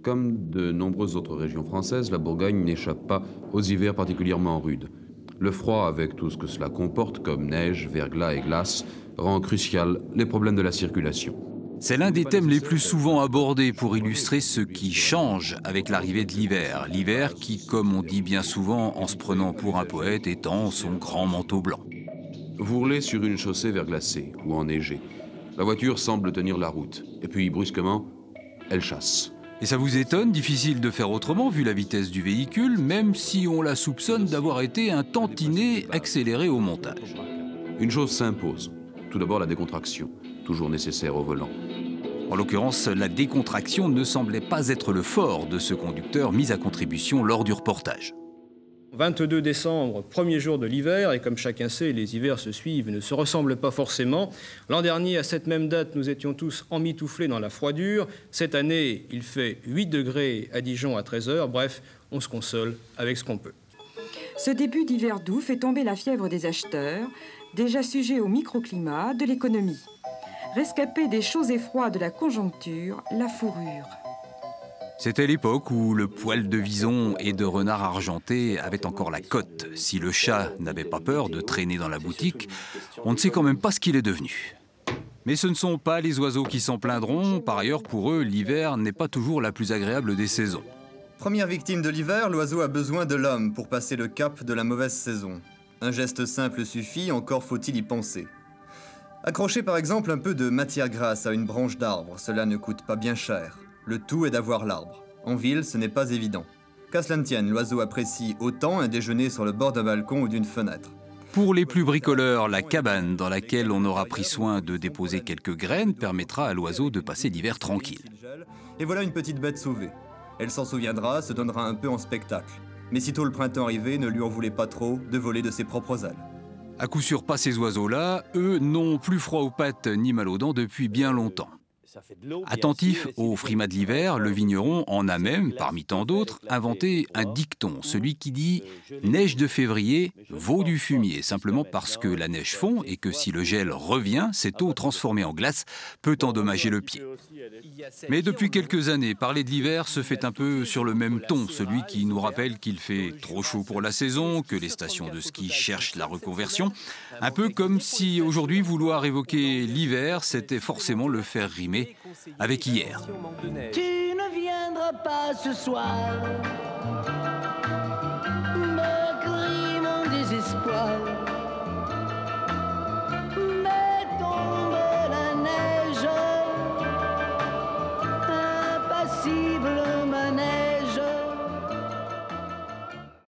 Comme de nombreuses autres régions françaises, la Bourgogne n'échappe pas aux hivers particulièrement rudes. Le froid, avec tout ce que cela comporte, comme neige, verglas et glace, rend crucial les problèmes de la circulation. C'est l'un des thèmes les plus souvent abordés pour illustrer ce qui change avec l'arrivée de l'hiver. L'hiver qui, comme on dit bien souvent en se prenant pour un poète, étend son grand manteau blanc. Vous roulez sur une chaussée verglacée ou enneigée. La voiture semble tenir la route, et puis brusquement, elle chasse. Et ça vous étonne, difficile de faire autrement vu la vitesse du véhicule, même si on la soupçonne d'avoir été un tantinet accéléré au montage. Une chose s'impose, tout d'abord la décontraction, toujours nécessaire au volant. En l'occurrence, la décontraction ne semblait pas être le fort de ce conducteur mis à contribution lors du reportage. 22 décembre, premier jour de l'hiver, et comme chacun sait, les hivers se suivent et ne se ressemblent pas forcément. L'an dernier, à cette même date, nous étions tous emmitouflés dans la froidure. Cette année, il fait 8 degrés à Dijon à 13 h. Bref, on se console avec ce qu'on peut. Ce début d'hiver doux fait tomber la fièvre des acheteurs, déjà sujets au microclimat de l'économie. Rescapé des chauds et froids de la conjoncture, la fourrure. C'était l'époque où le poil de vison et de renard argenté avait encore la cote. Si le chat n'avait pas peur de traîner dans la boutique, on ne sait quand même pas ce qu'il est devenu. Mais ce ne sont pas les oiseaux qui s'en plaindront. Par ailleurs, pour eux, l'hiver n'est pas toujours la plus agréable des saisons. Première victime de l'hiver, l'oiseau a besoin de l'homme pour passer le cap de la mauvaise saison. Un geste simple suffit, encore faut-il y penser. Accrocher par exemple un peu de matière grasse à une branche d'arbre, cela ne coûte pas bien cher. Le tout est d'avoir l'arbre. En ville, ce n'est pas évident. Qu'à cela ne tienne, l'oiseau apprécie autant un déjeuner sur le bord d'un balcon ou d'une fenêtre. Pour les plus bricoleurs, la cabane dans laquelle on aura pris soin de déposer quelques graines permettra à l'oiseau de passer l'hiver tranquille. Et voilà une petite bête sauvée. Elle s'en souviendra, se donnera un peu en spectacle. Mais sitôt le printemps arrivé, ne lui en voulez pas trop de voler de ses propres ailes. À coup sûr, pas ces oiseaux-là, eux n'ont plus froid aux pattes ni mal aux dents depuis bien longtemps. Attentif au frimas de l'hiver, le vigneron en a même, parmi tant d'autres, inventé un dicton, celui qui dit « neige de février vaut du fumier », simplement parce que la neige fond et que si le gel revient, cette eau transformée en glace peut endommager le pied. Mais depuis quelques années, parler de l'hiver se fait un peu sur le même ton, celui qui nous rappelle qu'il fait trop chaud pour la saison, que les stations de ski cherchent la reconversion, un peu comme si aujourd'hui vouloir évoquer l'hiver, c'était forcément le faire rimer avec hier. Tu ne viendras pas ce soir, me crie mon désespoir.